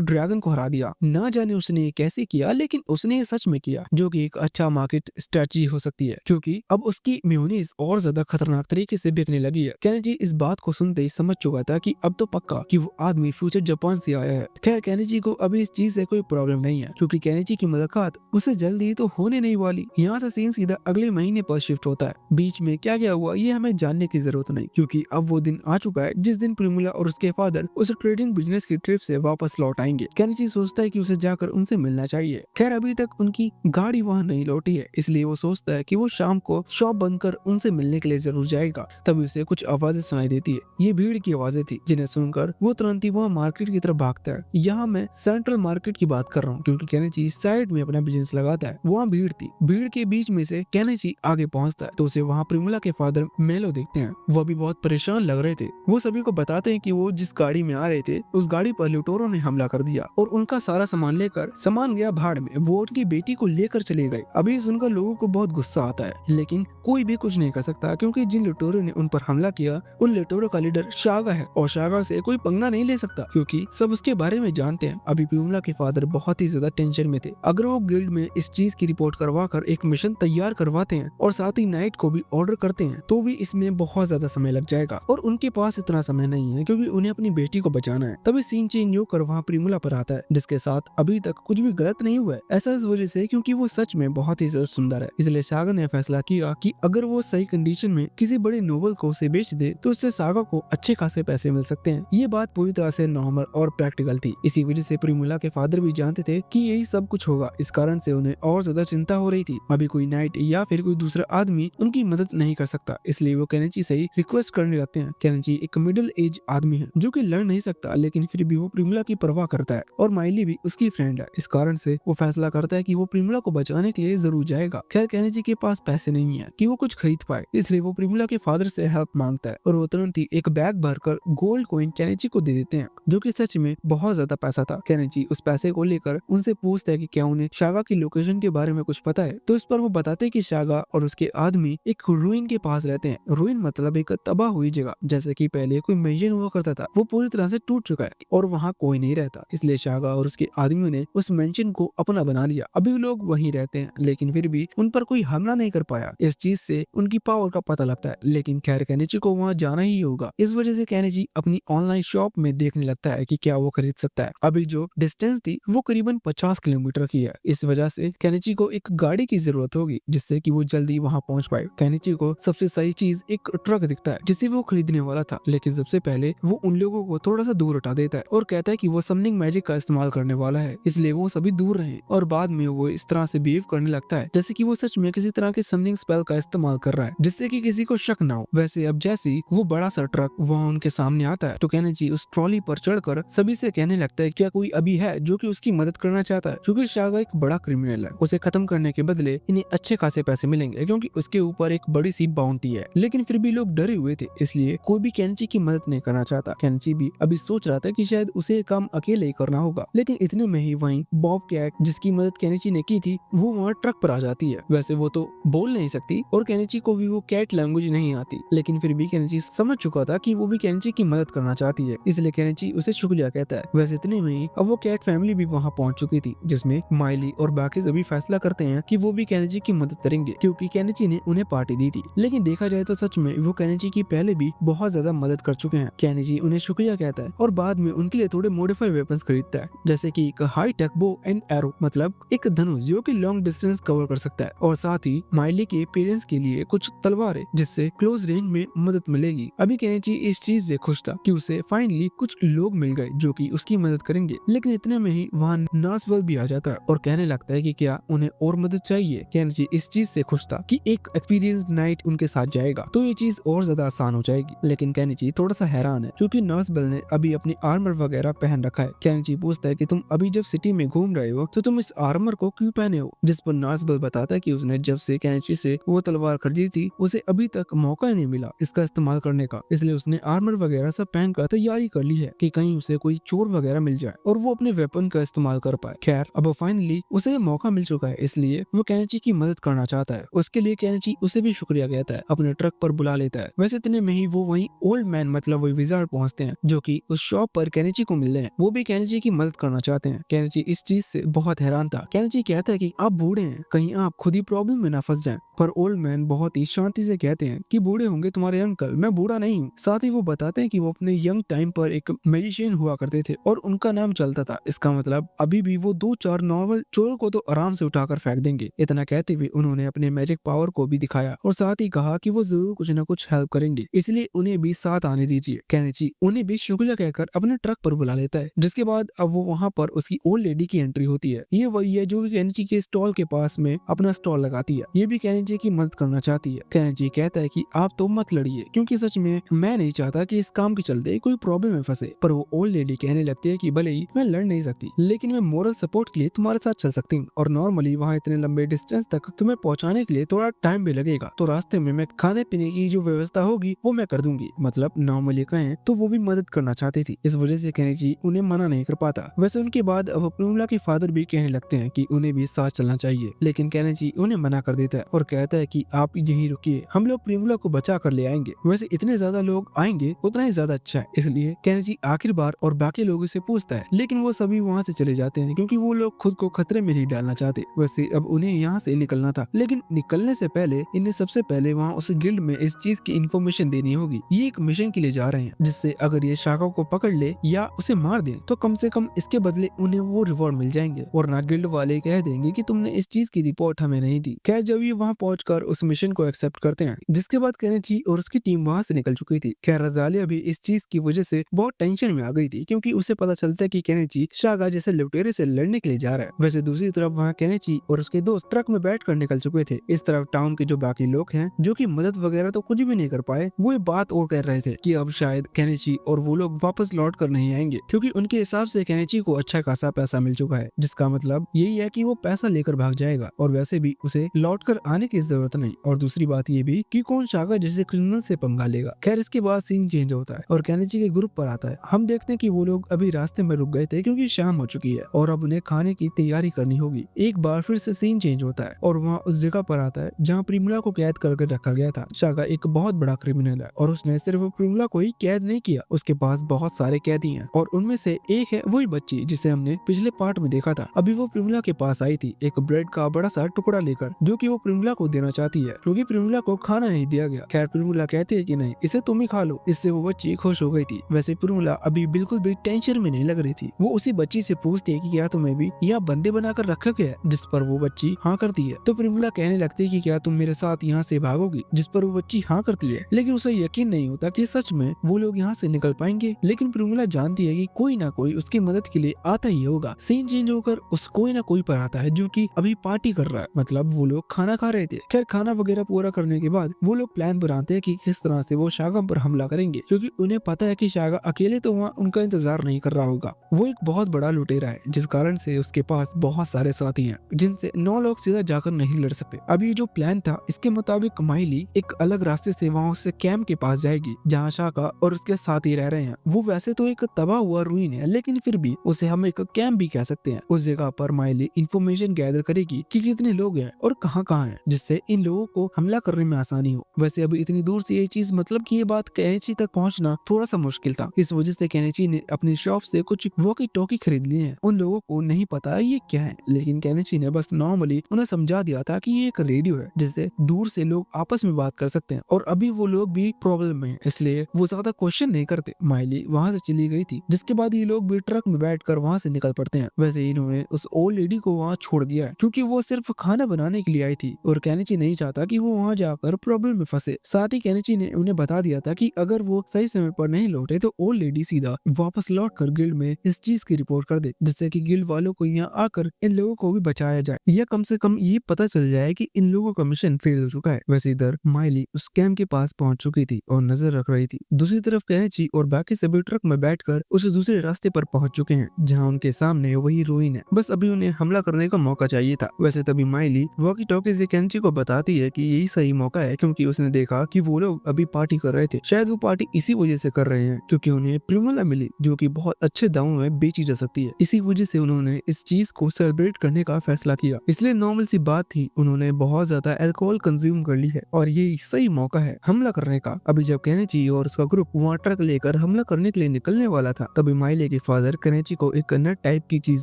ड्रैगन को हरा दिया। ना जाने उसने ये कैसे किया लेकिन उसने ये सच में किया, जो कि एक अच्छा मार्केट स्ट्रेटजी हो सकती है क्योंकि अब उसकी मेयोनेज और ज्यादा खतरनाक तरीके से बिकने लगी है। केनिची इस बात को सुनते ही समझ चुका था कि अब तो पक्का कि वो आदमी फ्यूचर जापान से आया है। खैर केनिची को अभी इस चीज से कोई प्रॉब्लम नहीं है क्योंकि केनिची की मुलाकात उससे जल्दी तो होने नहीं वाली। यहाँ से सीन सीधा अगले महीने पर शिफ्ट होता है। बीच में क्या क्या हुआ ये हमें जानने की जरूरत नहीं क्योंकि अब वो दिन आ चुका है जिस दिन प्रिमुला और उसके फादर उस ट्रेडिंग बिजनेस की ट्रिप से वापस लौट आएंगे। केनिची सोचता है कि उसे जाकर उनसे मिलना चाहिए। खैर अभी तक उनकी गाड़ी वहाँ नहीं लौटी है, इसलिए वो सोचता है कि वो शाम को शॉप बंद कर उनसे मिलने के लिए जरूर जाएगा। तभी उसे कुछ आवाजें सुनाई देती है। ये भीड़ की आवाजें थी जिन्हें सुनकर वो तुरंत ही वहाँ मार्केट की तरफ भागता है। यहाँ मैं सेंट्रल मार्केट की बात कर रहा हूँ क्योंकि केनिची साइड में अपना बिजनेस लगाता है। वहाँ भीड़ थी, भीड़ के बीच में से केनिची आगे पहुँचता है तो उसे वहाँ प्रिमुला के फादर मेलो देखते हैं। वो भी बहुत परेशान लग रहे थे। वो सभी को बताते हैं कि वो जिस गाड़ी में आ रहे थे उस गाड़ी पर लुटेरों ने हमला कर दिया और उनका सारा सामान लेकर सामान गया भाड़ में। वो उनकी बेटी को लेकर चले गए। अभी सुनकर लोगों को बहुत गुस्सा आता है लेकिन कोई भी कुछ नहीं कर सकता क्योंकि जिन लुटेरों ने उन पर हमला किया उन लुटेरों का लीडर शागा है और शागा से कोई पंगा नहीं ले सकता क्योंकि सब उसके बारे में जानते हैं। अभी प्रिमुला के फादर बहुत ही ज्यादा टेंशन में थे। अगर वो गिल्ड में इस चीज की रिपोर्ट करवा कर एक मिशन तैयार करवाते हैं और साथ ही नाइट को भी ऑर्डर करते हैं तो भी इसमें बहुत ज्यादा समय लग जाएगा और उनके पास इतना समय नहीं है क्योंकि उन्हें अपनी बेटी को बचाना है। तभी सीन चेंज होकर वहाँ प्रिमुला पर आता है जिसके साथ अभी तक कुछ भी गलत नहीं हुआ है। ऐसा इस वजह से क्योंकि वो सच में बहुत ही ज्यादा सुंदर है। इसलिए सागा ने फैसला किया कि अगर वो सही कंडीशन में किसी बड़े नोबल को उसे बेच दे तो उससे सागा को अच्छे खासे पैसे मिल सकते हैं। ये बात पूरी तरह से नॉर्मल और प्रैक्टिकल थी। इसी वजह से प्रिमुला के फादर भी जानते थे कि यही सब कुछ होगा। इस कारण से उन्हें और ज्यादा चिंता हो रही थी। अभी कोई नाइट या फिर कोई दूसरा आदमी उनकी मदद नहीं कर सकता, इसलिए वो केनिची से ही रिक्वेस्ट करने लगते हैं। केनिची एक मिडिल एज आदमी है जो कि लड़ नहीं सकता लेकिन फिर भी वो प्रिमुला की परवाह करता है और माइली भी उसकी फ्रेंड है। इस कारण से वो फैसला करता है कि वो प्रिमुला को बचाने के लिए जरूर जाएगा। खैर केनिची के पास पैसे नहीं है कि वो कुछ खरीद पाए, इसलिए वो प्रिमुला के फादर से हेल्प मांगता है और वो तुरंत ही एक बैग भरकर गोल्ड कॉइन केनिची को दे देते हैं जो कि सच में बहुत ज्यादा पैसा था। केनिची उस पैसे को लेकर उनसे पूछता है कि क्या उन्हें शागा की लोकेशन के बारे में कुछ पता है, तो इस पर वो बताते हैं कि शागा और उसके आदमी एक रूइन के पास रहते हैं। रूइन मतलब एक तबाह हुई जगह, जैसे कि पहले कोई मेंशन हुआ करता था, वो पूरी तरह से टूट चुका है और वहाँ कोई नहीं रहता। इसलिए शागा और उसके आदमियों ने उस मेंशन को अपना बना लिया। अभी लोग वहीं रहते हैं लेकिन फिर भी उन पर कोई हमला नहीं कर पाया। इस चीज से उनकी पावर का पता लगता है लेकिन खैर केनिची को वहाँ जाना ही होगा। इस वजह से केनिची अपनी ऑनलाइन शॉप में देखने लगता है कि क्या वो खरीद सकता है। अभी जो डिस्टेंस थी वो करीबन 50 किलोमीटर की है। इस वजह से केनिची को एक गाड़ी की जरूरत होगी जिससे कि वो जल्दी वहाँ पहुँच पाए। केनिची को सबसे सही चीज एक ट्रक दिखता है जिसे वो खरीदने वाला था, लेकिन सबसे पहले वो उन लोगों को थोड़ा सा दूर हटा देता है और कहता है कि वो समनिंग मैजिक का इस्तेमाल करने वाला है, इसलिए वो सभी दूर रहे। और बाद में वो इस तरह से बिहेव करने लगता है जैसे कि वो सच में किसी तरह के समनिंग स्पेल का इस्तेमाल कर रहा है जिससे कि किसी को शक ना हो। वैसे अब जैसे ही वो बड़ा सा ट्रक वहाँ उनके सामने आता है तो केनिची उस ट्रॉली पर चढ़कर सभी से कहने लगता है क्या कोई अभी है जो कि उसकी मदद करना चाहता है, क्योंकि शागा एक बड़ा क्रिमिनल है। उसे खत्म करने के बदले इन्हें अच्छे खासे पैसे मिलेंगे क्योंकि उसके ऊपर एक बड़ी सी बाउंटी है। लेकिन फिर भी लोग डरे हुए थे, इसलिए कोई भी केनिची की मदद नहीं करना चाहता। केनिची भी अभी सोच रहा था कि शायद उसे काम अकेले ही करना होगा, लेकिन इतने में ही वहीं बॉब कैट जिसकी मदद केनिची ने की थी वो वहाँ ट्रक पर आ जाती है। वैसे वो तो बोल नहीं सकती और केनिची को भी वो कैट लैंग्वेज नहीं आती, लेकिन फिर भी केनिची समझ चुका था कि वो भी केनिची की मदद करना चाहती है, इसलिए केनिची उसे शुक्रिया कहता है। वैसे इतने में ही अब वो कैट फैमिली भी वहाँ पहुँच चुकी थी जिसमें माइली और बाकी सभी फैसला करते हैं कि वो भी केनिची की मदद करेंगे क्योंकि केनिची ने उन्हें पार्टी दी थी। लेकिन देखा जाए तो सच में वो केनिची की पहले भी बहुत ज्यादा मदद कर चुके हैं। केनिची उन्हें शुक्रिया कहता है और बाद में उनके लिए थोड़े मॉडिफाइड वेपन्स खरीदता है जैसे कि एक high tech bow and arrow, मतलब एक एक धनुष जो कि लॉन्ग डिस्टेंस कवर कर सकता है, और साथ ही माइली के पेरेंट्स के लिए कुछ तलवारें जिससे क्लोज रेंज में मदद मिलेगी। अभी केनिची इस चीज से खुश था कि उसे फाइनली कुछ लोग मिल गए जो कि उसकी मदद करेंगे, लेकिन इतने में ही वहाँ नर्सवेल भी आ जाता है और कहने लगता है कि क्या उन्हें और मदद चाहिए। केनिची इस चीज से खुश था कि एक एक्सपीरियंस्ड नाइट उनके साथ जाएगा तो ये चीज और ज्यादा आसान हो जाएगी, लेकिन केनिची थोड़ा सा हैरान है क्योंकि नर्सवेल ने अभी अपनी आर्मर वगैरह पहन रखा है। केनिची पूछता है कि तुम अभी जब सिटी में घूम रहे हो तो तुम इस आर्मर को क्यों पहने हो, जिस पर नर्सवेल बताता है कि उसने जब से केनिची से वो तलवार खरीदी थी उसे अभी तक मौका ही नहीं मिला इसका इस्तेमाल करने का, इसलिए उसने आर्मर वगैरह सब पहन कर तैयारी कर ली है कि कहीं उसे कोई चोर वगैरह मिल जाए और वो अपने वेपन का इस्तेमाल कर पाए। खैर अब फाइनली उसे मौका मिल चुका है, इसलिए वो केनिची की मदद करना चाहता है। उसके लिए केनिची उसे भी शुक्रिया कहता है, अपने ट्रक पर बुला लेता है। वैसे इतने में ही वो वहीं ओल्ड मैन मतलब वो विजार्ड पहुंचते हैं जो कि उस शॉप पर केनिची को मिल रहे हैं। वो भी केनिची की मदद करना चाहते हैं। केनिची इस चीज से बहुत हैरान था। केनिची कहता है कि आप बूढ़े हैं, कहीं आप खुद ही प्रॉब्लम में ना फंस जाएं, पर ओल्ड मैन बहुत ही शांति से कहते हैं कि बूढ़े होंगे तुम्हारे अंकल, मैं बूढ़ा नहीं हूँ। साथ ही वो बताते हैं कि वो अपने यंग टाइम पर एक मैजिशियन हुआ करते थे और उनका नाम चलता था, इसका मतलब अभी भी वो 2-4 नॉर्मल चोरों को तो आराम से उठाकर फेंक देंगे। इतना कहते हुए उन्होंने अपने मैजिक पावर को भी दिखाया और साथ ही कहा कि वो जरूर कुछ न कुछ हेल्प करेंगे, इसलिए उन्हें भी साथ आने दीजिए। केनिची उन्हें भी शुक्रिया कहकर अपने ट्रक पर बुला लेता है, जिसके बाद अब वो वहाँ पर उसकी ओल्ड लेडी की एंट्री होती है। ये वही है जो केनिची के स्टॉल के पास में अपना स्टॉल लगाती है। ये भी केनिची की मदद करना चाहती है। केनिची कहता है कि आप तो मत लड़िए, क्योंकि सच में मैं नहीं चाहता कि इस काम के चलते कोई प्रॉब्लम में फंसे। पर वो ओल्ड लेडी कहने लगती है कि भले ही मैं लड़ नहीं सकती, लेकिन मैं मोरल सपोर्ट के लिए तुम्हारे साथ चल सकती हूँ, और नॉर्मली वहाँ इतने लंबे डिस्टेंस तक तुम्हें पहुँचाने के लिए थोड़ा टाइम भी लगेगा, तो रास्ते में मैं खाने पीने की जो व्यवस्था होगी वो मैं कर दूंगी। मतलब नॉर्मली कहें तो वो भी मदद करना चाहती थी, इस वजह से केनिची उन्हें मना नहीं कर पाता। वैसे उनके बाद अब प्रीमुला के फादर भी कहने लगते हैं कि उन्हें भी साथ चलना चाहिए, लेकिन केनिची उन्हें मना कर देता है और कहता है कि आप यहीं रुकिए, हम लोग प्रीमुला को बचा कर ले आएंगे। वैसे इतने ज्यादा लोग आएंगे उतना ही ज्यादा अच्छा है, इसलिए केनिची आखिर बार और बाकी लोगों से पूछता है, लेकिन वो सभी वहाँ से चले जाते हैं क्योंकि वो लोग खुद को खतरे में नहीं डालना चाहते। वैसे अब उन्हें यहाँ से निकलना था, लेकिन निकलने से पहले इन्हें सबसे पहले वहाँ उस गिल्ड में इस चीज की इन्फॉर्मेशन देनी होगी। ये एक मिशन के लिए जा रहे हैं, जिससे अगर ये शाका को पकड़ ले या उसे मार दे तो कम से कम इसके बदले उन्हें वो रिवॉर्ड मिल जाएंगे, वरना गिल्ड वाले कह देंगे कि तुमने इस चीज की रिपोर्ट हमें नहीं दी। खैर जब ये वहाँ पहुंचकर उस मिशन को एक्सेप्ट करते हैं, जिसके बाद केनिची और उसकी टीम वहाँ से निकल चुकी थी। खैर रज़ालिया भी इस चीज की वजह से बहुत टेंशन में आ गई थी, क्योंकि उसे पता चलता है कि केनिची शागा जैसे लुटेरे से लड़ने के लिए जा रहा है। वैसे दूसरी तरफ वहाँ केनिची और उसके दोस्त ट्रक में बैठ कर निकल चुके थे। इस तरफ टाउन के जो बाकी लोग हैं जो कि मदद वगैरह तो कुछ भी नहीं कर पाए, वो ये बात और कर रहे थे कि अब शायद केनिची और वो लोग वापस लौट कर नहीं आएंगे, क्योंकि उनके हिसाब से केनिची को अच्छा खासा पैसा मिल चुका है, जिसका मतलब यही है कि वो पैसा लेकर भाग जाएगा और वैसे भी उसे लौट कर आने की जरूरत नहीं। और दूसरी बात ये भी कि कौन शागा जैसे क्रिमिनल से पंगा लेगा। खैर इसके बाद सीन चेंज होता है और केनिची के ग्रुप पर आता है। हम देखते हैं कि वो लोग अभी रास्ते में रुक गए थे क्योंकि शाम हो चुकी है और अब उन्हें खाने की तैयारी करनी होगी। एक बार फिर से सीन चेंज होता है और वहाँ उस जगह पर आता है जहाँ प्रीमुला को कैद करके रखा गया था। शागा एक बहुत बड़ा क्रिमिनल है और उसने सिर्फ प्रीमुला को ही कैद नहीं किया, उसके पास बहुत सारे कैदी हैं और उनमें से एक है वही बच्ची जिसे हमने पिछले पार्ट में देखा था। अभी वो प्रीमुला के पास आई थी एक ब्रेड का बड़ा सा टुकड़ा लेकर, जो कि वो प्रीमुला को देना चाहती है क्योंकि प्रीमुला को खाना नहीं दिया गया। खैर प्रीमुला कहती है कि नहीं, इसे तुम ही खा लो। इससे वो बच्ची खुश हो गई थी। वैसे प्रीमुला अभी बिल्कुल भी टेंशन में नहीं लग रही थी। वो उसी बच्ची से पूछती है कि क्या तुम्हें भी यहाँ बंदे बनाकर रखा गया है, जिस पर वो बच्ची हाँ करती है। तो प्रीमुला कहने लगती है कि क्या तुम मेरे साथ यहाँ से भागोगी, जिस पर वो बच्ची हाँ करती है, लेकिन उसे यकीन नहीं होता कि सच में वो लोग यहाँ से निकल पाएंगे। लेकिन प्रीमुला जानती है कि कोई ना कोई उसकी मदद के लिए आता ही होगा। सीन चेंज होकर उस कोई ना कोई पर आता है जो कि अभी पार्टी कर रहा है, मतलब वो लोग खाना खा रहे थे। खैर खाना वगैरह पूरा करने के बाद वो लोग प्लान बनाते हैं कि किस तरह से वो शागा पर हमला करेंगे, क्योंकि उन्हें पता है कि शागा अकेले तो वहाँ उनका इंतजार नहीं कर रहा होगा। वो एक बहुत बड़ा लुटेरा है, जिस कारण से उसके पास बहुत सारे साथी हैं जिनसे 9 लोग सीधा जाकर नहीं लड़ सकते। अभी जो प्लान था इसके मुताबिक माइली एक अलग रास्ते से वहाँ उससे कैंप के पास जाएगी जहाँ शाका और उसके साथी रह रहे हैं। वो वैसे तो एक तबाह हुआ रूइन है, लेकिन फिर भी उसे हम एक कैंप भी कह सकते हैं। उस जगह पर माइली इंफॉर्मेशन गैदर करेगी कि कितने लोग हैं और कहाँ हैं, जिससे इन लोगों को हमला करने में आसानी हो। वैसे अभी इतनी दूर से ये चीज मतलब कि ये बात केनिची तक पहुंचना थोड़ा सा मुश्किल था। इस वजह से केनिची ने अपनी शॉप से कुछ वॉकी टॉकी खरीद लिए हैं। उन लोगों को नहीं पता ये क्या है, लेकिन केनिची ने बस नॉर्मली उन्हें समझा दिया था कि ये एक रेडियो है जिससे दूर से लोग आपस में बात कर सकते हैं, और अभी वो लोग भी प्रॉब्लम में है, इसलिए वो ज्यादा क्वेश्चन नहीं करते। माइली वहाँ से चली गई थी, जिसके बाद ये लोग भी ट्रक में बैठकर वहाँ से निकल पड़ते हैं। वैसे इन्होंने उस ओल्ड लेडी को वहाँ छोड़ दिया है क्योंकि वो सिर्फ खाना बनाने के लिए आई थी और केनिची नहीं चाहता कि वो वहाँ जाकर प्रॉब्लम में फंसे। साथ ही केनिची ने उन्हें बता दिया था कि अगर वो सही समय पर नहीं लौटे तो ओल्ड लेडी सीधा वापस लौट कर गिल्ड में इस चीज की रिपोर्ट कर दे, जिससे कि गिल्ड वालों को यहाँ आकर इन लोगों को भी बचाया जाए या कम से कम ये पता चल जाए कि इन लोगों का मिशन फेल हो चुका है। वैसे इधर माइली उस कैंप के पास पहुंच चुकी थी और नजर रख रही थी। दूसरी तरफ केनिची और बाकी सभी ट्रक में बैठकर उस दूसरे रास्ते पर पहुंच चुके हैं जहां उनके सामने वही हीरोइन है, बस अभी उन्हें हमला करने का मौका चाहिए था। वैसे तभी माइली वॉकी टॉकी से केनिची को बताती है कि यही सही मौका है क्योंकि उसने देखा कि वो लोग अभी पार्टी कर रहे थे, शायद वो पार्टी इसी वजह से कर रहे हैं क्योंकि उन्हें प्रिमोला मिली जो कि बहुत अच्छे दामों में बेची जा सकती है। इसी वजह से उन्होंने इस चीज को सेलिब्रेट करने का फैसला किया, इसलिए नॉर्मल सी बात थी, उन्होंने बहुत ज्यादा अल्कोहल कंज्यूम कर ली है और ये सही मौका है हमला करने का। अभी जब केनिची और उसका ग्रुप वहाँ ट्रक लेकर हमला करने के लिए निकलने वाला था तभी माइले के फादर केनिची को एक नट टाइप की चीज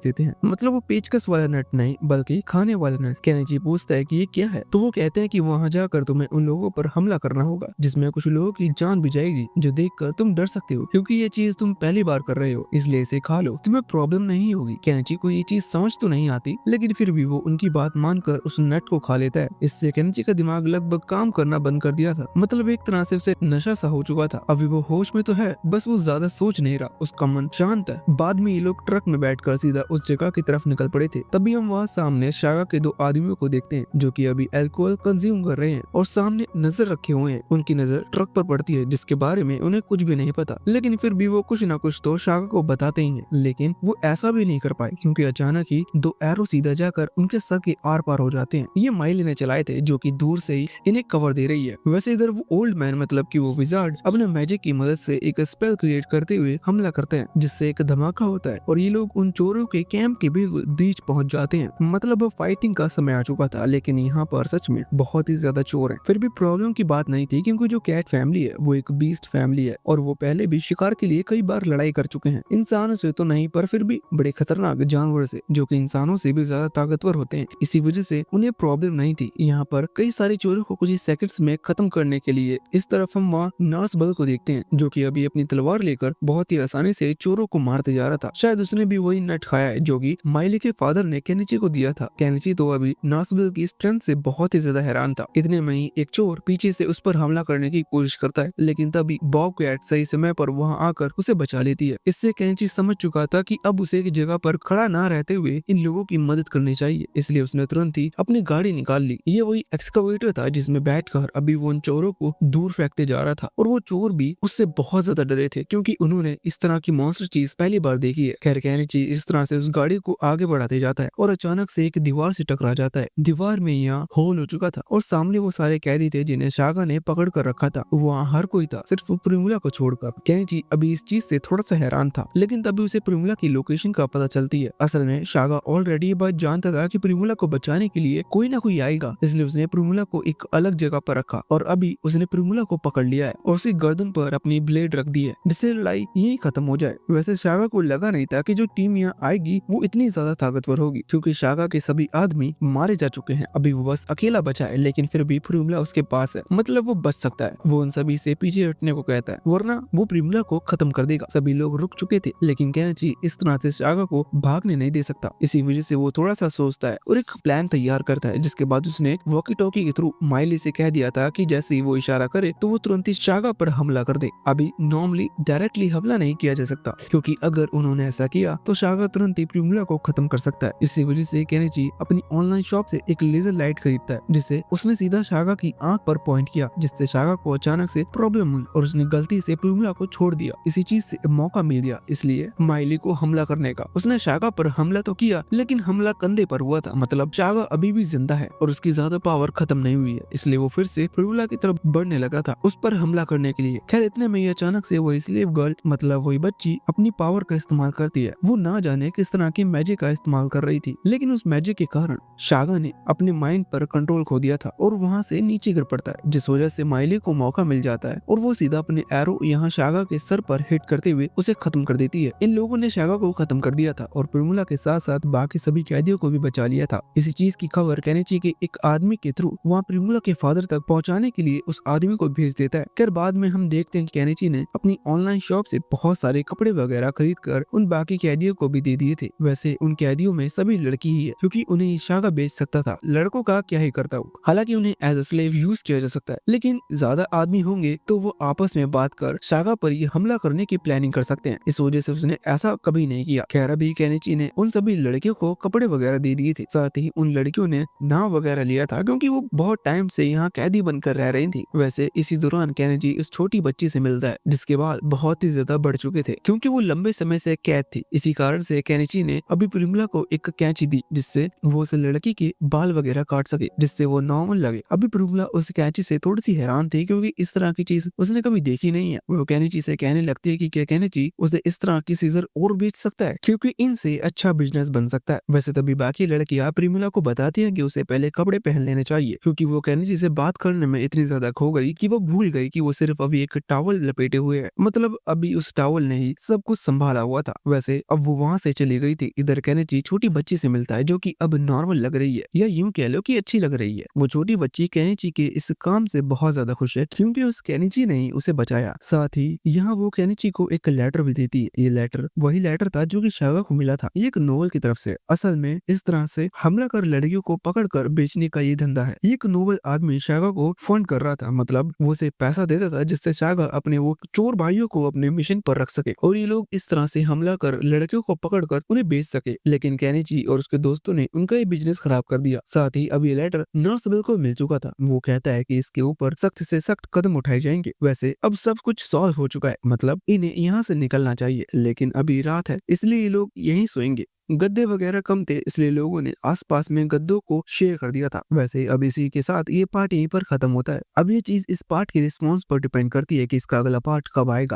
देते हैं, मतलब वो पेचकस वाला नट नहीं बल्कि खाने वाला नट। केनिची पूछता है कि ये क्या है, तो वो कहते हैं कि वहाँ जाकर तुम्हें उन लोगों पर हमला करना होगा जिसमें कुछ लोगों की जान भी जाएगी जो देखकर तुम डर सकते हो क्योंकि ये चीज तुम पहली बार कर रहे हो, इसलिए इसे खा लो, तुम्हें प्रॉब्लम नहीं होगी। केनिची को ये चीज समझ तो नहीं आती लेकिन फिर भी वो उनकी बात मानकर उस नट को खा लेता है। इससे केनिची का दिमाग लगभग काम करना बंद कर दिया था, मतलब एक तरह से उसे नशा सा हो चुका था। अभी वो होश में तो है, बस वो ज्यादा सोच नहीं रहा, उसका मन शांत है। बाद में ये लोग ट्रक में बैठकर सीधा उस जगह की तरफ निकल पड़े थे। तभी हम वहाँ सामने शागा के दो आदमियों को देखते हैं जो कि अभी अल्कोहल कंज्यूम कर रहे हैं और सामने नजर रखे हुए हैं। उनकी नजर ट्रक पर पड़ती है जिसके बारे में उन्हें कुछ भी नहीं पता, लेकिन फिर भी वो कुछ ना कुछ तो शागा को बताते ही हैं। लेकिन वो ऐसा भी नहीं कर पाए क्योंकि अचानक ही दो एरो सीधा जाकर उनके सर के आर पार हो जाते हैं। ये माइली ने चलाए थे जो कि दूर से ही इन्हें कवर दे रही है। वैसे इधर वो ओल्ड मैन मतलब कि वो विजार्ड अपने मैजिक की मदद से एक स्पेल क्रिएट करते हुए हमला करते हैं जिससे एक धमाका होता है और ये लोग उन चोरों के कैंप के बिल्कुल बीच पहुंच जाते हैं। मतलब फाइटिंग का समय आ चुका था लेकिन यहाँ पर सच में बहुत ही ज्यादा चोर हैं। फिर भी प्रॉब्लम की बात नहीं थी क्योंकि जो कैट फैमिली है वो एक बीस्ट फैमिली है और वो पहले भी शिकार के लिए कई बार लड़ाई कर चुके हैं, इंसानों से तो नहीं पर फिर भी बड़े खतरनाक जानवर से जो कि इंसानों से भी ज्यादा ताकतवर होते हैं। इसी वजह से उन्हें प्रॉब्लम नहीं थी। यहाँ पर कई सारे चोरों को कुछ ही सेकंड्स में खत्म करने के लिए इस तरफ हम वहाँ नर्स बल को देखते हैं जो कि अभी अपनी तलवार लेकर बहुत ही आसानी से चोरों को मारते जा रहा था। शायद उसने भी वही नट खाया है जो कि माइली के फादर ने केनिची को दिया था। केनिची तो अभी नर्स बल की स्ट्रेंथ से बहुत ही ज्यादा हैरान था। इतने में ही एक चोर पीछे से उस पर हमला करने की कोशिश करता है लेकिन तभी बॉब कैट सही समय पर वहाँ आकर उसे बचा लेती है। इससे केनिची समझ चुका था कि अब उसे एक जगह पर खड़ा ना रहते हुए इन लोगों की मदद करनी चाहिए, इसलिए उसने तुरंत ही अपनी गाड़ी निकाल ली। ये वही एक्सकवेटर था जिसमें बैठकर अभी वो उन चोरों को दूर फेंकते जा रहा था और वो चोर भी उससे बहुत ज्यादा डरे थे क्योंकि उन्होंने इस तरह की मॉन्स्टर चीज पहली बार देखी है। खैर केनिची इस तरह से उस गाड़ी को आगे बढ़ाते जाता है और अचानक से एक दीवार से टकरा जाता है। दीवार में यहाँ होल हो चुका था और सामने वो सारे कैदी थे जिन्हें शागा ने पकड़ कर रखा था। वहाँ हर कोई था सिर्फ प्रिमुला को छोड़कर। केनिची अभी इस चीज से थोड़ा सा हैरान था लेकिन तभी उसे प्रिमुला की लोकेशन का पता चलती है। असल में शागा ऑलरेडी ये बात जानता था कि प्रिमुला को बचाने के लिए कोई ना कोई आएगा, इसलिए उसने प्रिमुला को एक अलग जगह पर रखा और अभी उसने प्रिमुला को पकड़ लिया है और उसकी गर्दन पर अपनी ब्लेड रख दी है जिससे लड़ाई यही खत्म हो जाए। वैसे शागा को लगा नहीं था कि जो टीम यहाँ आएगी वो इतनी ज्यादा ताकतवर होगी क्योंकि शागा के सभी आदमी मारे जा चुके हैं। अभी वो बस अकेला बचा है लेकिन फिर भी प्रिमुला उसके पास है, मतलब वो बच सकता है। वो उन सभी से पीछे हटने को कहता है वरना वो प्रिमुला को खत्म कर देगा। सभी लोग रुक चुके थे लेकिन केनिची इस तरह से शागा को भागने नहीं दे सकता। इसी वजह से वो थोड़ा सा सोचता है और एक प्लान तैयार करता है जिसके बाद उसने वॉकी टॉकी के थ्रू माइली से कह दिया था कि जैसे ही वो इशारा करे तो वो तुरंत ही शागा पर हमला कर दे। अभी नॉर्मली डायरेक्टली हमला नहीं किया जा सकता क्योंकि अगर उन्होंने ऐसा किया तो शागा तुरंत ही प्रिमुला को खत्म कर सकता है। इसी वजह से केनिची अपनी ऑनलाइन शॉप से एक लेजर लाइट खरीदता है जिससे उसने सीधा शागा की आंख पर पॉइंट किया जिससे शागा को अचानक से प्रॉब्लम हुई और उसने गलती से प्रिमुला को छोड़ दिया। इसी चीज से मौका मिल गया इसलिए माइली को हमला करने का। उसने शागा पर हमला तो किया लेकिन हमला कंधे पर हुआ था, मतलब शागा अभी भी जिंदा है और उसकी ज्यादा पावर खत्म नहीं हुई है, इसलिए वो फिर से प्रिमुला की तरफ बढ़ने लगा था उस पर हमला करने के लिए। खैर इतने में अचानक से वही स्लेव गर्ल मतलब वही बच्ची अपनी पावर का इस्तेमाल करती है। वो ना जाने किस तरह की मैजिक का इस्तेमाल कर रही थी लेकिन उस मैजिक के कारण शागा ने अपने माइंड पर कंट्रोल खो दिया था और वहाँ से नीचे गिर पड़ता है जिस वजह से माइली को मौका मिल जाता है और वो सीधा अपने एरो यहाँ शागा के सर पर हिट करते हुए उसे खत्म कर देती है। इन लोगों ने शागा को खत्म कर दिया था और प्रिमुला के साथ साथ बाकी सभी कैदियों को भी बचा लिया था। इसी चीज की खबर केनिची के एक आदमी के थ्रू वहाँ प्रिमुला के फादर तक पहुँचाने के लिए उस आदमी को भेज देता है। फिर बाद में हम देखते हैं केनिची ने अपनी ऑनलाइन शॉप से बहुत सारे कपड़े वगैरह खरीद कर उन बाकी कैदियों को भी दे दिए थे। वैसे उन कैदियों लड़कियों में सभी लड़की ही है, क्योंकि उन्हें शागा बेच सकता था, लड़कों का क्या ही करता वो। हालांकि उन्हें एज अ स्लेव यूज किया जा सकता है, लेकिन ज्यादा आदमी होंगे तो वो आपस में बात कर शागा पर ही हमला करने की प्लानिंग कर सकते हैं। इस वजह से उसने ऐसा कभी नहीं किया। खैर अभी केनिची ने उन सभी लड़कियों को कपड़े वगैरह दे दिए थे, साथ ही उन लड़कियों ने नाव वगैरह लिया था, क्योंकि वो बहुत टाइम से यहाँ कैदी बनकर रह रही थी। वैसे इसी दौरान केनिची उस छोटी बच्ची से मिलता है जिसके बाल बहुत ही ज्यादा बढ़ चुके थे, क्योंकि वो लंबे समय से कैद थी। इसी कारण से केनिची ने अभी प्रिमला को एक कैंची दी जिससे वो उस लड़की के बाल वगैरह काट सके, जिससे वो नॉर्मल लगे। अभी प्रिमला उस कैंची से थोड़ी सी हैरान थी, क्योंकि इस तरह की चीज उसने कभी देखी नहीं है। वो केनिची से कहने लगती है कि क्या केनिची उसे इस तरह की सीजर और बेच सकता है, क्योंकि इनसे अच्छा बिजनेस बन सकता है। वैसे तभी बाकी लड़कियां प्रिमला को बताती है कि उसे पहले कपड़े पहन लेने चाहिए, क्योंकि वो केनिची से बात करने में इतनी ज्यादा खो गई कि वो भूल गई कि वो सिर्फ अभी एक टॉवल लपेटे हुए है, मतलब अभी उस टॉवल ने ही सब कुछ संभाला हुआ था। वैसे अब वो वहां से चली गई थी। इधर केनिची छोटी बच्ची से मिलता है जो कि अब नॉर्मल लग रही है, या यूं कह लो कि अच्छी लग रही है। वो छोटी बच्ची केनिची के इस काम से बहुत ज्यादा खुश है, क्योंकि उस केनिची ने ही उसे बचाया। साथ ही यहाँ वो केनिची को एक लेटर भी देती है। ये लेटर वही लेटर था जो कि शागा को मिला था, ये एक नोवेल की तरफ से। असल में इस तरह से हमला कर लड़कियों को पकड़ कर बेचने का ये धंधा है। एक नोबल आदमी शागा को फंड कर रहा था, मतलब वो उसे पैसा देता था जिससे शागा अपने वो चोर भाइयों को अपने मिशन पर रख सके और ये लोग इस तरह से हमला कर लड़कियों को पकड़ कर उन्हें बेच सके। लेकिन केनिची और उसके दोस्तों ने उनका ये बिजनेस खराब कर दिया। साथ ही अब ये लेटर नर्स बिल को मिल चुका था। वो कहता है कि इसके ऊपर सख्त से सख्त कदम उठाए जाएंगे। वैसे अब सब कुछ सॉल्व हो चुका है, मतलब इन्हें यहाँ से निकलना चाहिए, लेकिन अभी रात है इसलिए ये लोग यहीं सोएंगे। गद्दे वगैरह कम थे, इसलिए लोगों ने आसपास में गद्दों को शेयर कर दिया था। वैसे अब इसी के साथ ये पार्ट यहीं पर खत्म होता है। अब ये चीज इस पार्ट के रिस्पॉन्स पर डिपेंड करती है कि इसका अगला पार्ट कब आएगा।